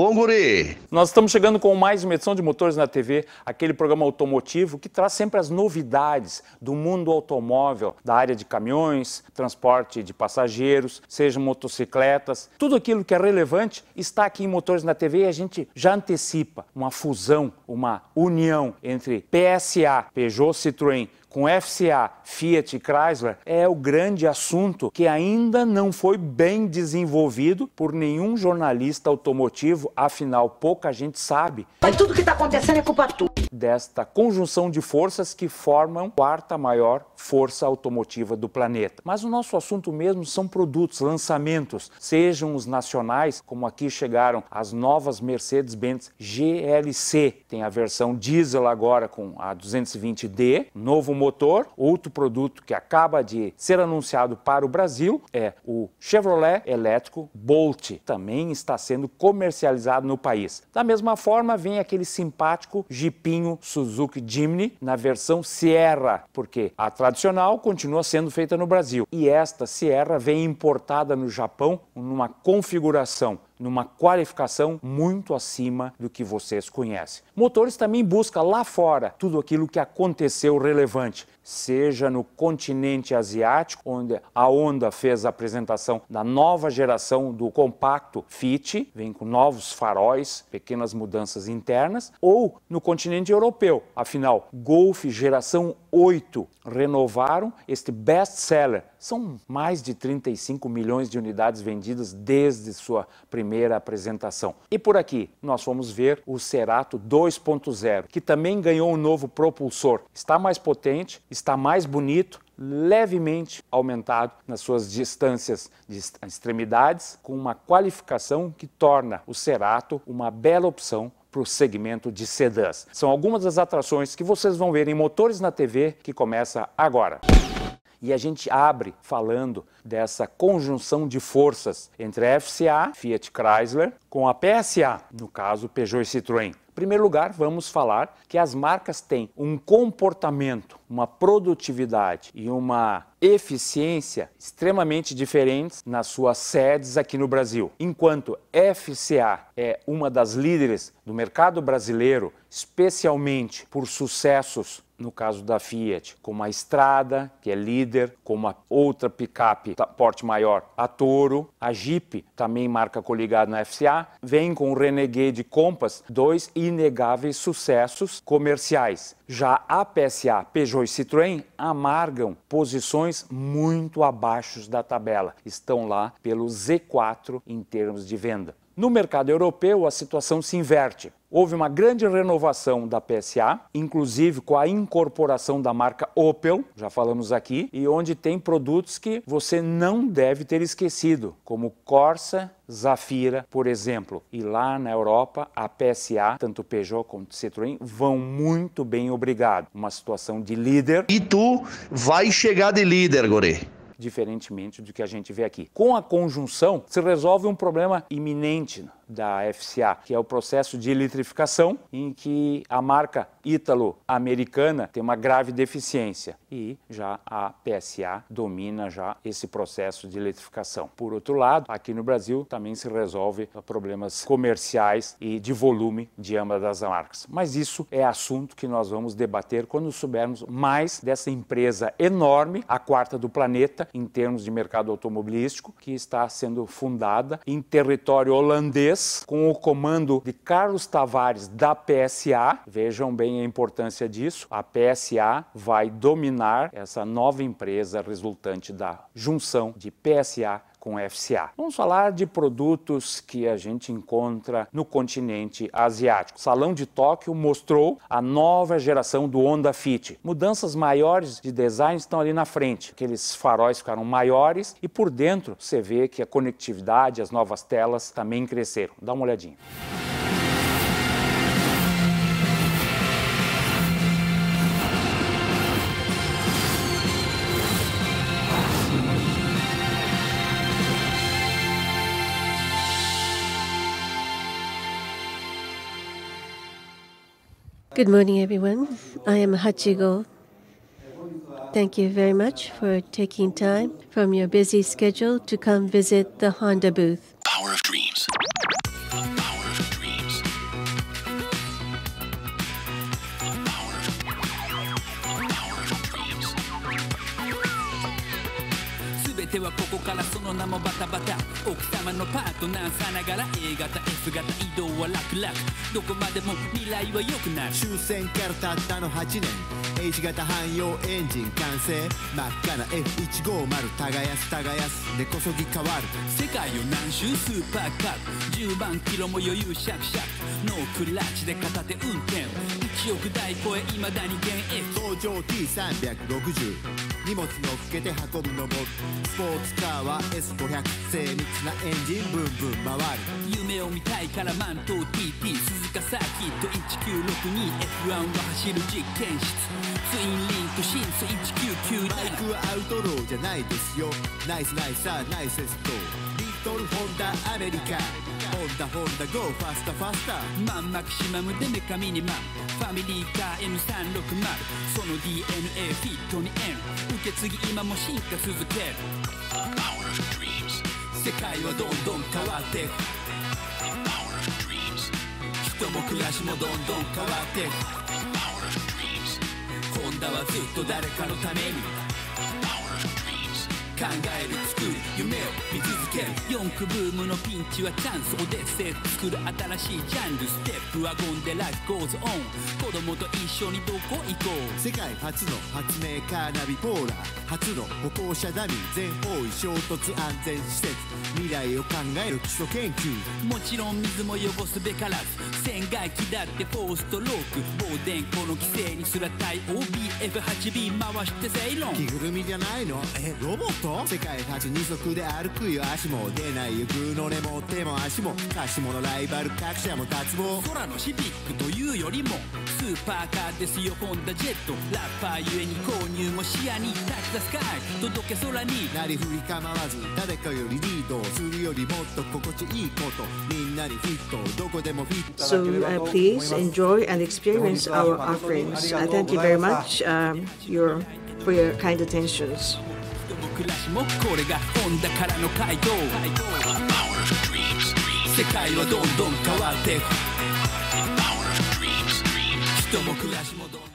bom, guri? Nós estamos chegando com mais uma edição de Motores na TV, aquele programa automotivo que traz sempre as novidades do mundo automóvel, da área de caminhões, transporte de passageiros, sejam motocicletas. Tudo aquilo que é relevante está aqui em Motores na TV e a gente já antecipa uma fusão, uma união entre PSA, Peugeot Citroën, com FCA, Fiat e Chrysler, é o grande assunto que ainda não foi bem desenvolvido por nenhum jornalista automotivo, afinal, pouca gente sabe. Mas tudo que está acontecendo é culpa tua. Desta conjunção de forças que formam a quarta maior força automotiva do planeta. Mas o nosso assunto mesmo são produtos, lançamentos, sejam os nacionais, como aqui chegaram as novas Mercedes-Benz GLC. Tem a versão diesel agora com a 220D, novo motor. Outro produto que acaba de ser anunciado para o Brasil é o Chevrolet elétrico Bolt. Também está sendo comercializado no país. Da mesma forma, vem aquele simpático jipinho Suzuki Jimny na versão Sierra, porque a tradicional continua sendo feita no Brasil. E esta Sierra vem importada no Japão numa configuração, numa qualificação muito acima do que vocês conhecem. Motores também busca lá fora tudo aquilo que aconteceu relevante, seja no continente asiático, onde a Honda fez a apresentação da nova geração do compacto Fit, vem com novos faróis, pequenas mudanças internas, ou no continente europeu, afinal, Golf geração 8 renovaram este best-seller. São mais de 35 milhões de unidades vendidas desde sua primeira apresentação. E por aqui, nós vamos ver o Cerato 2.0, que também ganhou um novo propulsor. Está mais potente, está mais bonito, levemente aumentado nas suas distâncias de extremidades, com uma qualificação que torna o Cerato uma bela opção para o segmento de sedãs. São algumas das atrações que vocês vão ver em Motores na TV, que começa agora. E a gente abre falando dessa conjunção de forças entre a FCA, Fiat Chrysler, com a PSA, no caso Peugeot e Citroën. Em primeiro lugar, vamos falar que as marcas têm um comportamento, uma produtividade e uma eficiência extremamente diferentes nas suas sedes aqui no Brasil. Enquanto FCA é uma das líderes do mercado brasileiro, especialmente por sucessos, no caso da Fiat, como a Strada, que é líder, como a outra picape porte maior, a Toro, a Jeep, também marca coligada na FCA, vem com o Renegade Compass, dois inegáveis sucessos comerciais. Já a PSA, Peugeot e Citroën amargam posições muito abaixo da tabela, estão lá pelo Z4 em termos de venda. No mercado europeu, a situação se inverte. Houve uma grande renovação da PSA, inclusive com a incorporação da marca Opel, já falamos aqui, e onde tem produtos que você não deve ter esquecido, como Corsa, Zafira, por exemplo. E lá na Europa, a PSA, tanto Peugeot quanto Citroën, vão muito bem, obrigado. Uma situação de líder. E tu vai chegar de líder, guri. Diferentemente do que a gente vê aqui. Com a conjunção, se resolve um problema iminente da FCA, que é o processo de eletrificação, em que a marca ítalo-americana tem uma grave deficiência e já a PSA domina já esse processo de eletrificação. Por outro lado, aqui no Brasil também se resolve problemas comerciais e de volume de ambas as marcas. Mas isso é assunto que nós vamos debater quando soubermos mais dessa empresa enorme, a quarta do planeta, em termos de mercado automobilístico, que está sendo fundada em território holandês, com o comando de Carlos Tavares da PSA. Vejam bem a importância disso. A PSA vai dominar essa nova empresa resultante da junção de PSA com FCA. Vamos falar de produtos que a gente encontra no continente asiático. O Salão de Tóquio mostrou a nova geração do Honda Fit. Mudanças maiores de design estão ali na frente. Aqueles faróis ficaram maiores e por dentro você vê que a conectividade, as novas telas também cresceram. Dá uma olhadinha. Good morning, everyone. I am Hachigo. Thank you very much for taking time from your busy schedule to come visit the Honda booth. Power of dreams. The power of dreams. てはここからその名もバタバタ奥様のパートナーさながら A 型 F 型移動は楽々どこまでも未来は良くなる終戦からたったの8年 H 型汎用エンジン完成真っ赤な F150 耕す根こそぎ変わる世界を何周スーパーカー10万キロも余裕シャクシャクノークラッチで片手運転1億台超え未だに現役登場 T360 荷物乗っけて運ぶのもスポーツカーは S500 精密なエンジンブンブン回る夢を見たいからマント TT 鈴鹿サーキット 1962F1 は走る実験室ツインリンクシンス1997バイクはアウトローじゃないですよナイスナイスさナイセストリトルホンダアメリカホンダゴーファスタファスタマンマキシマムでメカミニマムファミリーカー M360 その DNA フィットに N 受け継ぎ今も進化続ける世界はどんどん変わって人も暮らしもどんどん変わってホンダはずっと誰かのために考える作る夢を見続ける四駆ブームのピンチはチャンスオデッセイ作る新しいジャンルステップワゴンでライフゴーズオン子供と一緒にどこ行こう世界初の発明カーナビポーラー初の歩行者ダミー全方位衝突安全施設未来を考える基礎研究もちろん水も汚すべからず船外機だってフォーストローク防電庫の規制にすら対応 BF8B 回して正論着ぐるみじゃないのロボット世界初二足で歩くよ足も出ないよグーの根も手も足も貸し物ライバル各社も脱帽空のシビックというよりもスーパーカーですよホンダジェットラッパーゆえに購入も視野にタッチザスカイ届け空になりふり構わず誰かよりリードするよりもっと心地いいことみんなにフィットどこでもフィット So please enjoy and experience our offerings. Thank you very much for your kind attentions. 暮らしもこれがホンダからの回答世界はどんどん変わって人も暮らしもどんどん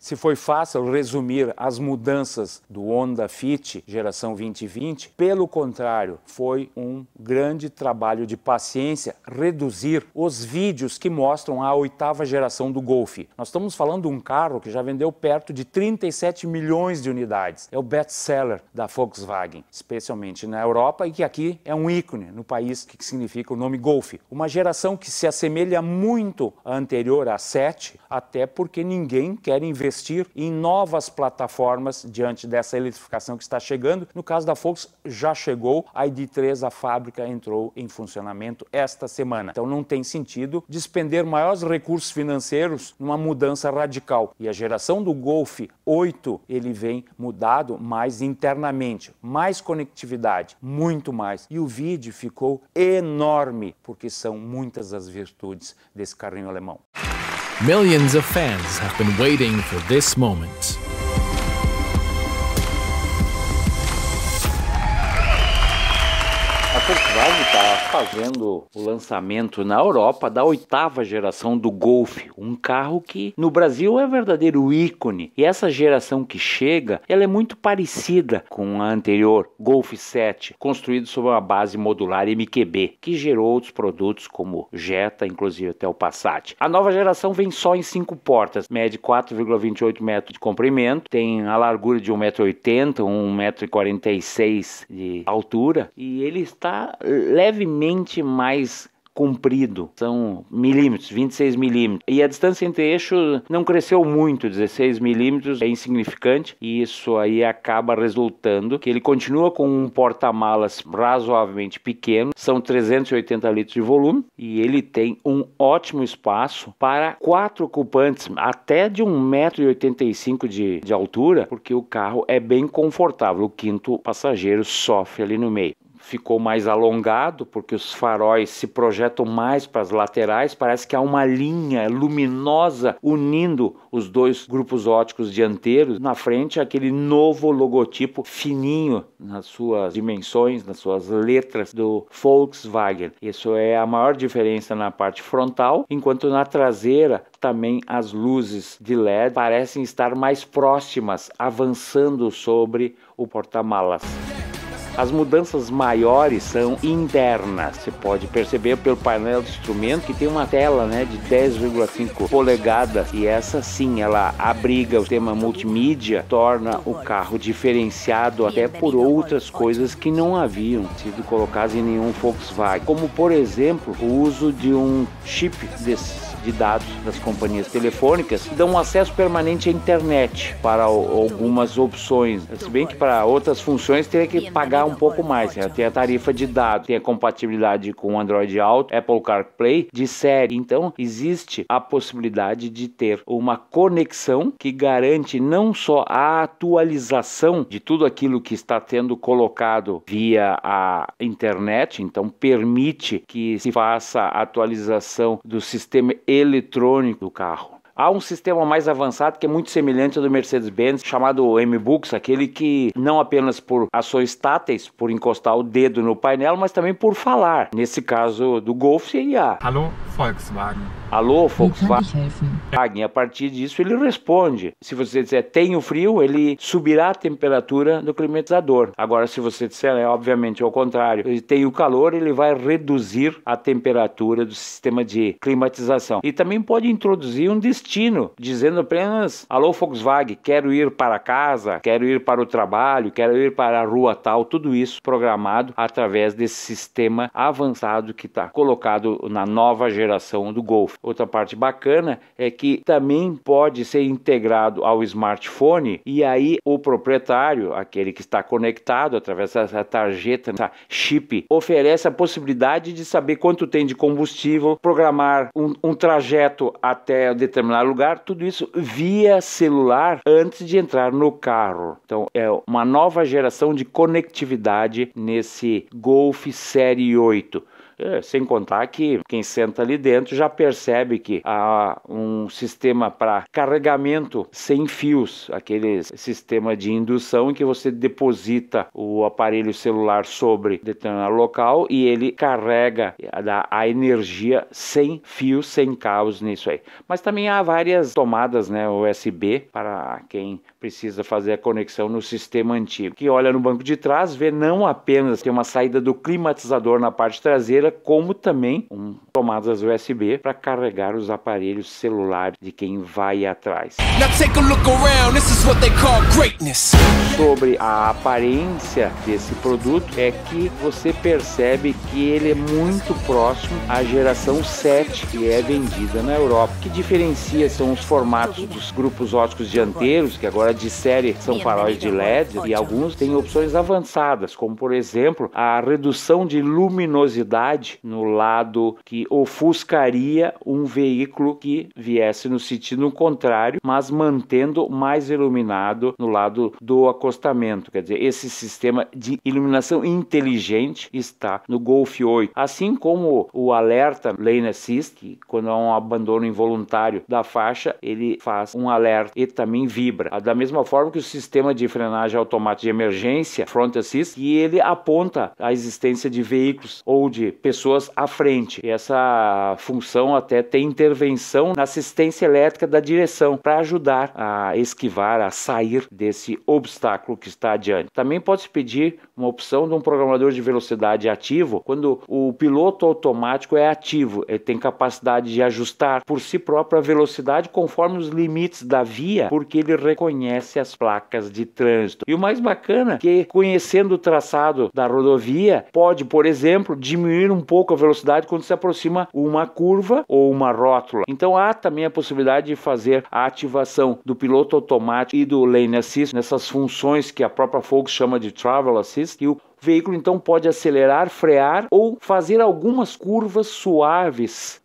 Se foi fácil resumir as mudanças do Honda Fit geração 2020, pelo contrário, foi um grande trabalho de paciência reduzir os vídeos que mostram a 8ª geração do Golf. Nós estamos falando de um carro que já vendeu perto de 37 milhões de unidades. É o best-seller da Volkswagen, especialmente na Europa, e que aqui é um ícone no país que significa o nome Golf. Uma geração que se assemelha muito à anterior, a 7, até porque ninguém quer investir em novas plataformas diante dessa eletrificação que está chegando. No caso da Volkswagen, já chegou, a ID3, a fábrica, entrou em funcionamento esta semana. Então não tem sentido despender maiores recursos financeiros numa mudança radical. E a geração do Golf 8, ele vem mudado mais internamente, mais conectividade, muito mais. E o vídeo ficou enorme, porque são muitas as virtudes desse carrinho alemão. Millions of fans have been waiting for this moment. A Volkswagen está fazendo o lançamento na Europa da 8ª geração do Golf, um carro que no Brasil é verdadeiro ícone. E essa geração que chega, ela é muito parecida com a anterior, Golf 7, construído sobre uma base modular MQB, que gerou outros produtos como Jetta, inclusive até o Passat. A nova geração vem só em 5 portas, mede 4,28 metros de comprimento, tem a largura de 1,80 m, 1,46 m de altura, e ele está levemente mais comprido, são milímetros, 26 milímetros, e a distância entre eixos não cresceu muito, 16 milímetros é insignificante, e isso aí acaba resultando que ele continua com um porta-malas razoavelmente pequeno, são 380 litros de volume, e ele tem um ótimo espaço para 4 ocupantes, até de 1,85 m de altura, porque o carro é bem confortável, o 5º passageiro sofre ali no meio. Ficou mais alongado porque os faróis se projetam mais para as laterais, parece que há uma linha luminosa unindo os dois grupos ópticos dianteiros. Na frente, aquele novo logotipo fininho nas suas dimensões, nas suas letras do Volkswagen. Isso é a maior diferença na parte frontal, enquanto na traseira também as luzes de LED parecem estar mais próximas, avançando sobre o porta-malas. As mudanças maiores são internas. Você pode perceber pelo painel de instrumento que tem uma tela, né, de 10,5 polegadas, e essa sim, ela abriga o tema multimídia, torna o carro diferenciado até por outras coisas que não haviam sido colocadas em nenhum Volkswagen, como por exemplo o uso de um chip de dados das companhias telefônicas que dão um acesso permanente à internet para algumas opções, se bem que para outras funções teria que pagar um pouco mais, né? Tem a tarifa de dados, tem a compatibilidade com Android Auto, Apple CarPlay de série, então existe a possibilidade de ter uma conexão que garante não só a atualização de tudo aquilo que está sendo colocado via a internet, então permite que se faça a atualização do sistema eletrônico do carro. Há um sistema mais avançado que é muito semelhante ao do Mercedes-Benz, chamado M-Books, aquele que não apenas por ações táteis, por encostar o dedo no painel, mas também por falar. Nesse caso do Golf seria Alô, Volkswagen. Alô, Volkswagen. A partir disso ele responde. Se você disser tenho frio, ele subirá a temperatura do climatizador. Agora, se você disser, obviamente, ao contrário, ele tem o calor, ele vai reduzir a temperatura do sistema de climatização. E também pode introduzir um destino, dizendo apenas alô, Volkswagen, quero ir para casa, quero ir para o trabalho, quero ir para a rua tal, tudo isso programado através desse sistema avançado que está colocado na nova geração do Golf. Outra parte bacana é que também pode ser integrado ao smartphone, e aí o proprietário, aquele que está conectado através dessa tarjeta, essa chip, oferece a possibilidade de saber quanto tem de combustível, programar um trajeto até determinado lugar, tudo isso via celular antes de entrar no carro. Então é uma nova geração de conectividade nesse Golf Série 8. Sem contar que quem senta ali dentro já percebe que há um sistema para carregamento sem fios, aquele sistema de indução em que você deposita o aparelho celular sobre determinado local e ele carrega a energia sem fios, sem cabos nisso aí. Mas também há várias tomadas, né, USB para quem precisa fazer a conexão no sistema antigo. Que olha no banco de trás, vê não apenas tem uma saída do climatizador na parte traseira, como também tomadas USB para carregar os aparelhos celulares de quem vai atrás. Sobre a aparência desse produto, é que você percebe que ele é muito próximo à geração 7 que é vendida na Europa. O que diferencia são os formatos dos grupos ópticos dianteiros, que agora de série são faróis de LED, e alguns têm opções avançadas, como por exemplo a redução de luminosidade no lado que ofuscaria um veículo que viesse no sentido contrário, mas mantendo mais iluminado no lado do acostamento. Quer dizer, esse sistema de iluminação inteligente está no Golf 8, assim como o alerta Lane Assist, que quando há um abandono involuntário da faixa, ele faz um alerta e também vibra. Da mesma forma que o sistema de frenagem automática de emergência, Front Assist, e ele aponta a existência de veículos ou de pessoas à frente. E essa função até tem intervenção na assistência elétrica da direção para ajudar a esquivar, a sair desse obstáculo que está adiante. Também pode-se pedir uma opção de um programador de velocidade ativo quando o piloto automático é ativo. Ele tem capacidade de ajustar por si próprio a velocidade conforme os limites da via, porque ele reconhece as placas de trânsito. E o mais bacana é que, conhecendo o traçado da rodovia, pode, por exemplo, diminuir um pouco a velocidade quando se aproxima uma curva ou uma rótula. Então há também a possibilidade de fazer a ativação do piloto automático e do Lane Assist nessas funções que a própria Volkswagen chama de Travel Assist, e o veículo então pode acelerar, frear ou fazer algumas curvas suaves,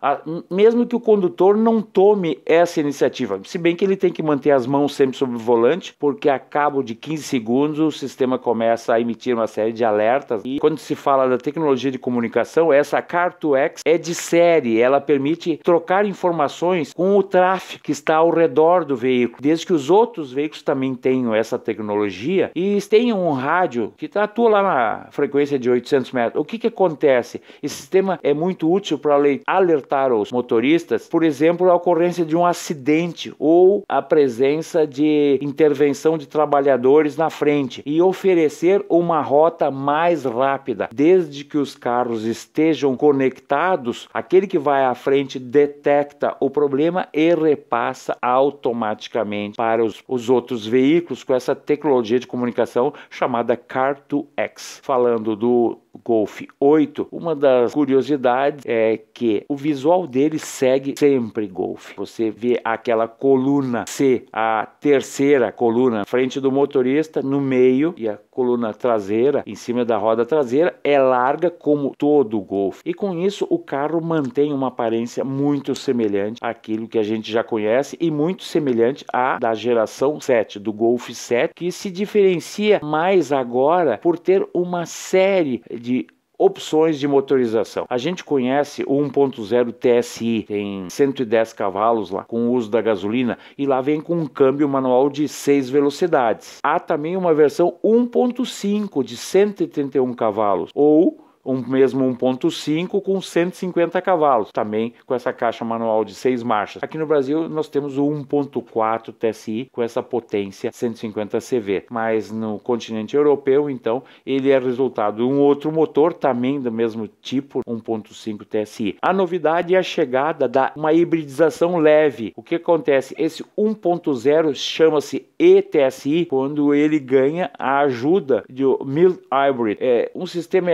mesmo que o condutor não tome essa iniciativa, se bem que ele tem que manter as mãos sempre sobre o volante, porque a cabo de 15 segundos o sistema começa a emitir uma série de alertas. E quando se fala da tecnologia de comunicação, essa Car2X é de série, ela permite trocar informações com o tráfego que está ao redor do veículo, desde que os outros veículos também tenham essa tecnologia e tenham um rádio que atua lá uma frequência de 800 metros. O que acontece? Esse sistema é muito útil para alertar os motoristas, por exemplo, a ocorrência de um acidente ou a presença de intervenção de trabalhadores na frente e oferecer uma rota mais rápida. Desde que os carros estejam conectados, aquele que vai à frente detecta o problema e repassa automaticamente para os outros veículos com essa tecnologia de comunicação chamada Car2X. Falando do Golf 8, uma das curiosidades é que o visual dele segue sempre Golf. Você vê aquela coluna C, a terceira coluna frente do motorista, no meio, e a coluna traseira em cima da roda traseira é larga como todo o Golf. E com isso o carro mantém uma aparência muito semelhante àquilo que a gente já conhece e muito semelhante à da geração 7, do Golf 7, que se diferencia mais agora por ter uma série de opções de motorização. A gente conhece o 1.0 TSI, tem 110 cavalos lá, com o uso da gasolina, e lá vem com um câmbio manual de 6 velocidades. Há também uma versão 1.5 de 131 cavalos, ou mesmo 1.5 com 150 cavalos, também com essa caixa manual de 6 marchas. Aqui no Brasil nós temos o 1.4 TSI com essa potência 150 CV, mas no continente europeu, então, ele é resultado de um outro motor, também do mesmo tipo, 1.5 TSI. A novidade é a chegada da uma hibridização leve. O que acontece? Esse 1.0 chama-se ETSI, quando ele ganha a ajuda do Mild Hybrid. É um sistema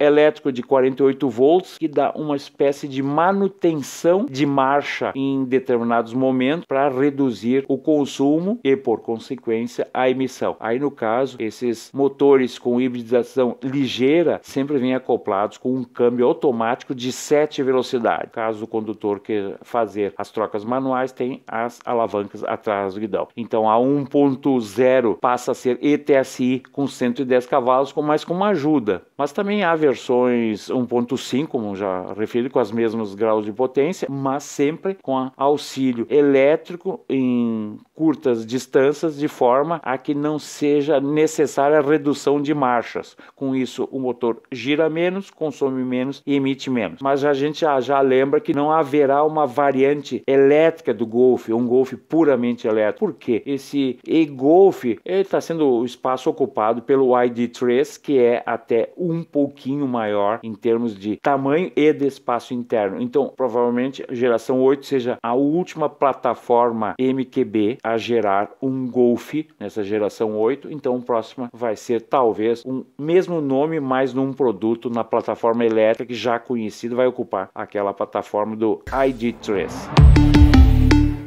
elétrico de 48 volts que dá uma espécie de manutenção de marcha em determinados momentos para reduzir o consumo e, por consequência, a emissão. Aí, no caso, esses motores com hibridização ligeira sempre vêm acoplados com um câmbio automático de 7 velocidades. Caso o condutor queira fazer as trocas manuais, tem as alavancas atrás do guidão. Então, a 1.0 passa a ser ETSI com 110 cavalos, mas com uma ajuda. Mas também há versões 1.5, como já referi, com os mesmos graus de potência, mas sempre com auxílio elétrico em curtas distâncias, de forma a que não seja necessária a redução de marchas. Com isso, o motor gira menos, consome menos e emite menos. Mas a gente já lembra que não haverá uma variante elétrica do Golf, um Golf puramente elétrico. Por quê? Esse e-Golf está sendo o espaço ocupado pelo ID.3, que é até um pouquinho maior em termos de tamanho e de espaço interno. Então, provavelmente, a geração 8 seja a última plataforma MQB a gerar um Golf nessa geração 8. Então, o próximo vai ser talvez um mesmo nome, mas num produto na plataforma elétrica que já conhecida, vai ocupar aquela plataforma do ID.3.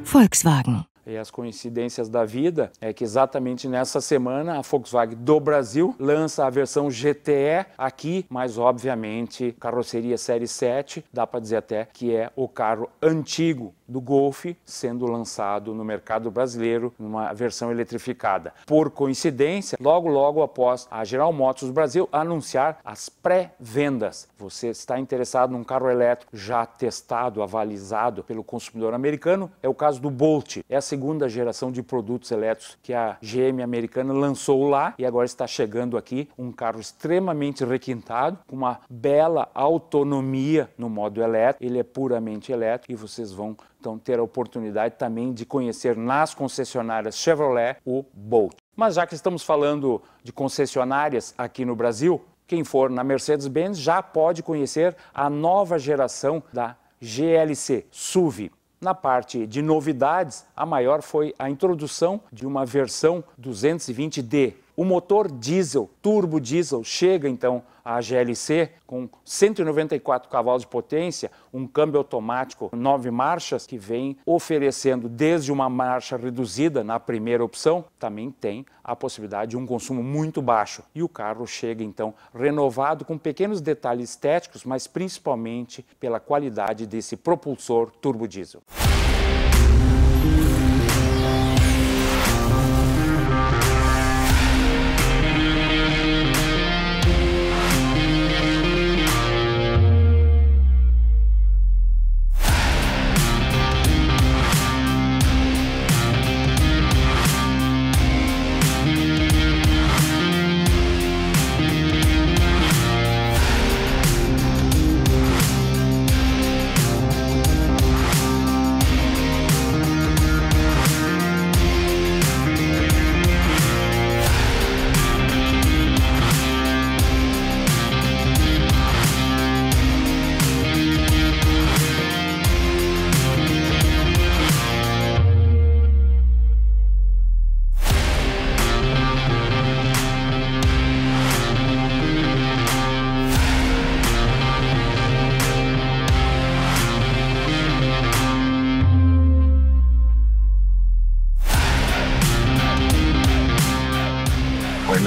Volkswagen. E as coincidências da vida é que exatamente nessa semana a Volkswagen do Brasil lança a versão GTE aqui, mas obviamente carroceria série 7, dá para dizer até que é o carro antigo do Golf sendo lançado no mercado brasileiro numa versão eletrificada. Por coincidência, logo após a General Motors Brasil anunciar as pré-vendas. Você está interessado num carro elétrico já testado, avalizado pelo consumidor americano? É o caso do Bolt. É a segunda geração de produtos elétricos que a GM americana lançou lá e agora está chegando aqui um carro extremamente requintado, com uma bela autonomia no modo elétrico. Ele é puramente elétrico e vocês vão então ter a oportunidade também de conhecer nas concessionárias Chevrolet o Bolt. Mas já que estamos falando de concessionárias aqui no Brasil, quem for na Mercedes-Benz já pode conhecer a nova geração da GLC SUV. Na parte de novidades, a maior foi a introdução de uma versão 220D. O motor diesel, turbo diesel, chega então à GLC com 194 cavalos de potência, um câmbio automático 9 marchas, que vem oferecendo desde uma marcha reduzida na primeira opção, também tem a possibilidade de um consumo muito baixo. E o carro chega então renovado com pequenos detalhes estéticos, mas principalmente pela qualidade desse propulsor turbo diesel.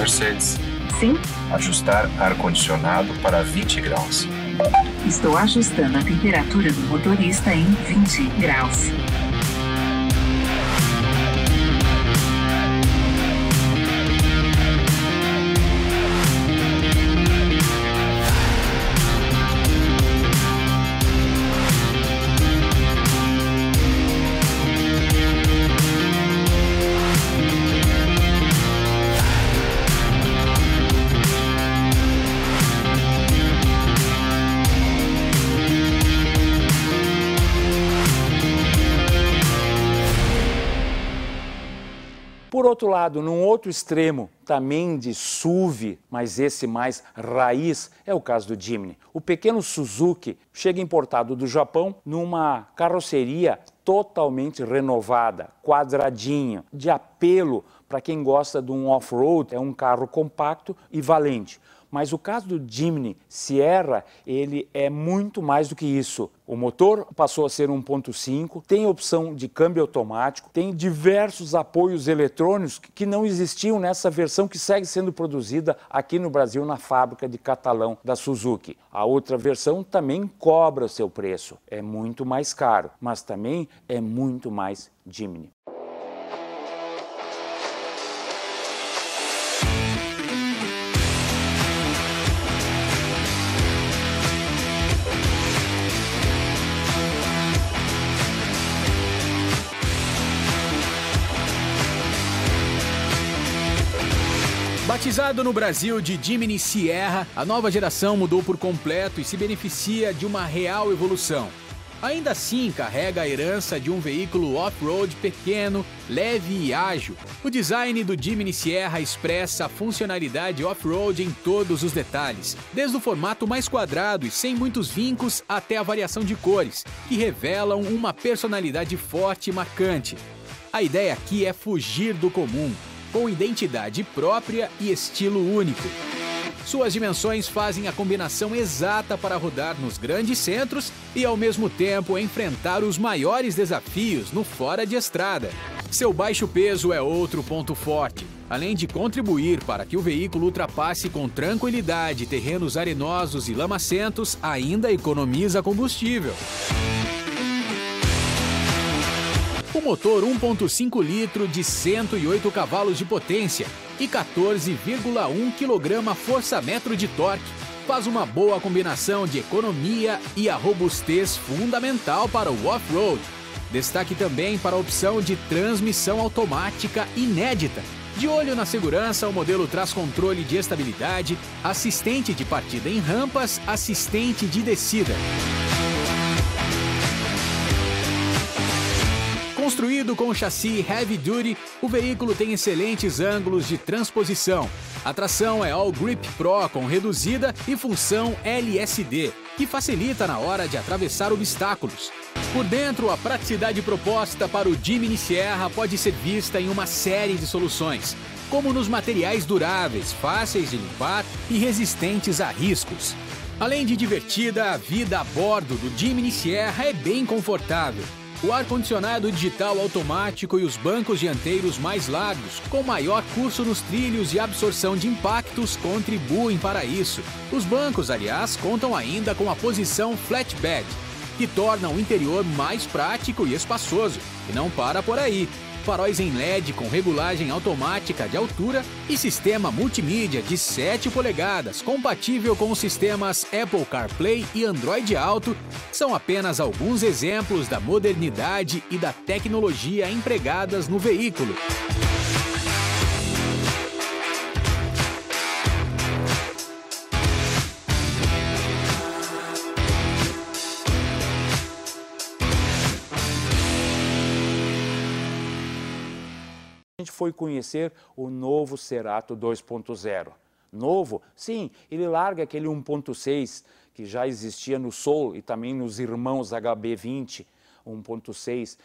Mercedes. Sim? Ajustar ar-condicionado para 20 graus. Estou ajustando a temperatura do motorista em 20 graus. Por outro lado, num outro extremo, também de SUV, mas esse mais raiz, é o caso do Jimny. O pequeno Suzuki chega importado do Japão numa carroceria totalmente renovada, quadradinho, de apelo para quem gosta de um off-road. É um carro compacto e valente. Mas o caso do Jimny Sierra, ele é muito mais do que isso. O motor passou a ser 1.5, tem opção de câmbio automático, tem diversos apoios eletrônicos que não existiam nessa versão que segue sendo produzida aqui no Brasil na fábrica de Catalão da Suzuki. A outra versão também cobra o seu preço. É muito mais caro, mas também é muito mais Jimny. Batizado no Brasil de Jimny Sierra, a nova geração mudou por completo e se beneficia de uma real evolução. Ainda assim, carrega a herança de um veículo off-road pequeno, leve e ágil. O design do Jimny Sierra expressa a funcionalidade off-road em todos os detalhes, desde o formato mais quadrado e sem muitos vincos até a variação de cores, que revelam uma personalidade forte e marcante. A ideia aqui é fugir do comum, com identidade própria e estilo único. Suas dimensões fazem a combinação exata para rodar nos grandes centros e, ao mesmo tempo, enfrentar os maiores desafios no fora de estrada. Seu baixo peso é outro ponto forte. Além de contribuir para que o veículo ultrapasse com tranquilidade terrenos arenosos e lamacentos, ainda economiza combustível. O motor 1.5 litro de 108 cavalos de potência e 14,1 kgfm de torque faz uma boa combinação de economia e a robustez fundamental para o off-road. Destaque também para a opção de transmissão automática inédita. De olho na segurança, o modelo traz controle de estabilidade, assistente de partida em rampas, assistente de descida. Construído com chassi Heavy Duty, o veículo tem excelentes ângulos de transposição. A tração é All Grip Pro com reduzida e função LSD, que facilita na hora de atravessar obstáculos. Por dentro, a praticidade proposta para o Jimny Sierra pode ser vista em uma série de soluções, como nos materiais duráveis, fáceis de limpar e resistentes a riscos. Além de divertida, a vida a bordo do Jimny Sierra é bem confortável. O ar-condicionado digital automático e os bancos dianteiros mais largos, com maior curso nos trilhos e absorção de impactos, contribuem para isso. Os bancos, aliás, contam ainda com a posição flatbed, que torna o interior mais prático e espaçoso. E não para por aí. Faróis em LED com regulagem automática de altura e sistema multimídia de 7 polegadas, compatível com os sistemas Apple CarPlay e Android Auto, são apenas alguns exemplos da modernidade e da tecnologia empregadas no veículo. A gente foi conhecer o novo Cerato 2.0. Novo? Sim, ele larga aquele 1.6 que já existia no Soul e também nos irmãos HB20 1.6,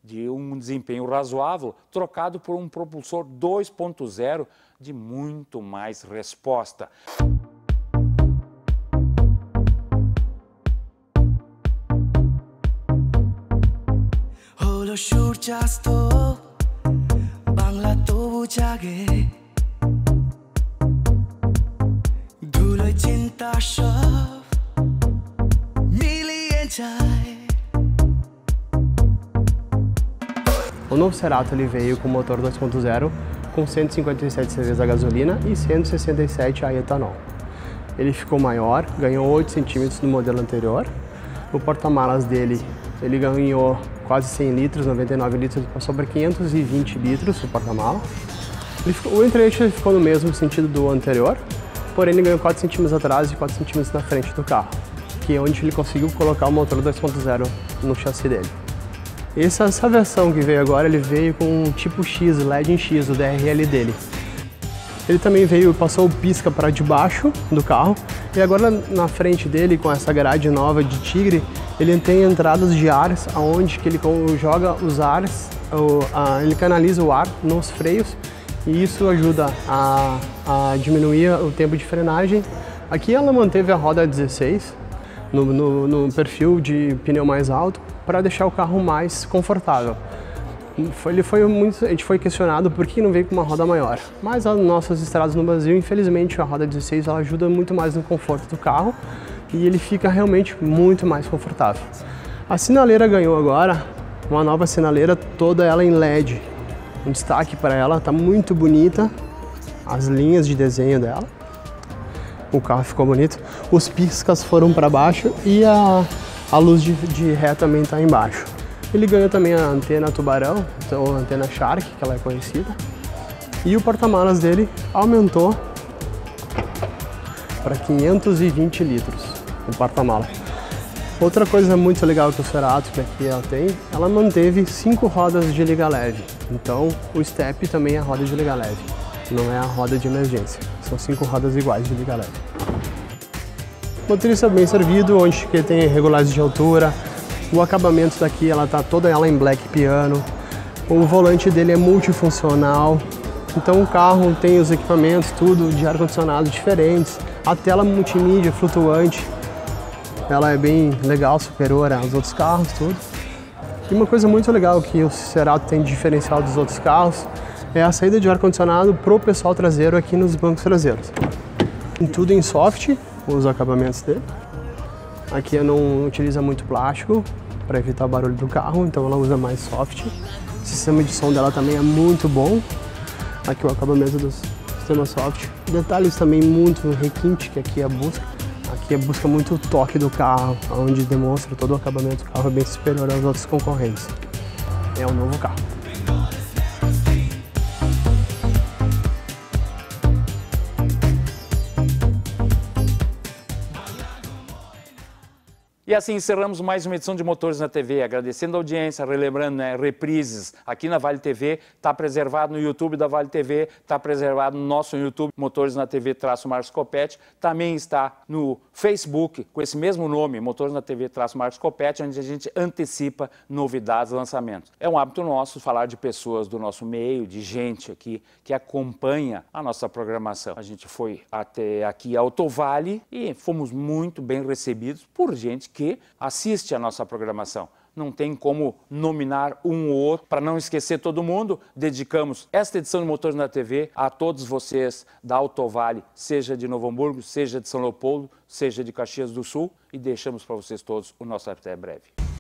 de um desempenho razoável, trocado por um propulsor 2.0 de muito mais resposta. O novo Cerato ele veio com motor 2.0 com 157 cc a gasolina e 167 a etanol. Ele ficou maior, ganhou 8 centímetros do modelo anterior. O porta-malas dele, ele ganhou quase 100 litros, 99 litros, passou para 520 litros o porta-mala. O entre-eixo ficou no mesmo sentido do anterior, porém ele ganhou 4 centímetros atrás e 4 centímetros na frente do carro, que é onde ele conseguiu colocar o motor 2.0 no chassi dele. Essa versão que veio agora, ele veio com um tipo X, LED em X, o DRL dele. Ele também passou o pisca para debaixo do carro e agora na frente dele, com essa grade nova de Tigre, ele tem entradas de ar, onde que ele joga os ares, ele canaliza o ar nos freios e isso ajuda a diminuir o tempo de frenagem. Aqui ela manteve a roda 16 no perfil de pneu mais alto para deixar o carro mais confortável. A gente foi questionado por que não veio com uma roda maior, mas as nossas estradas no Brasil, infelizmente, a roda 16 ela ajuda muito mais no conforto do carro e ele fica realmente muito mais confortável. A sinaleira ganhou agora uma nova sinaleira, toda ela em LED. Um destaque para ela, está muito bonita, as linhas de desenho dela. O carro ficou bonito, os piscas foram para baixo e a luz de ré também está embaixo. Ele ganhou também a antena tubarão, ou antena Shark, que ela é conhecida. E o porta-malas dele aumentou para 520 litros, o porta-malas. Outra coisa muito legal que o Cerato, que aqui ela tem, ela manteve 5 rodas de liga leve. Então o step também é a roda de liga leve, não é a roda de emergência. São 5 rodas iguais de liga leve. Motorista bem servido, onde que tem regulagens de altura. O acabamento daqui, ela tá toda ela em black piano. O volante dele é multifuncional. Então o carro tem os equipamentos, tudo de ar-condicionado diferentes. A tela multimídia flutuante, ela é bem legal, superior aos outros carros, tudo. E uma coisa muito legal que o Cerato tem de diferencial dos outros carros é a saída de ar-condicionado pro pessoal traseiro aqui nos bancos traseiros. Tudo em soft, os acabamentos dele. Aqui não utiliza muito plástico para evitar o barulho do carro, então ela usa mais soft. O sistema de som dela também é muito bom. Aqui o acabamento do sistema soft. Detalhes também muito requinte, que aqui é a busca. Aqui busca muito o toque do carro, onde demonstra todo o acabamento do carro é bem superior aos outros concorrentes. É um novo carro. E assim encerramos mais uma edição de Motores na TV, agradecendo a audiência, relembrando, reprises aqui na Vale TV, está preservado no YouTube da Vale TV, está preservado no nosso YouTube, Motores na TV Marcos Coppetti, também está no Facebook, com esse mesmo nome, Motores na TV Marcos Coppetti, onde a gente antecipa novidades, lançamentos. É um hábito nosso falar de pessoas do nosso meio, de gente aqui que acompanha a nossa programação. A gente foi até aqui a Autovale e fomos muito bem recebidos por gente que assiste a nossa programação. Não tem como nominar um ou outro. Para não esquecer todo mundo, dedicamos esta edição de Motores na TV a todos vocês da Autovale, seja de Novo Hamburgo, seja de São Leopoldo, seja de Caxias do Sul, e deixamos para vocês todos o nosso até breve.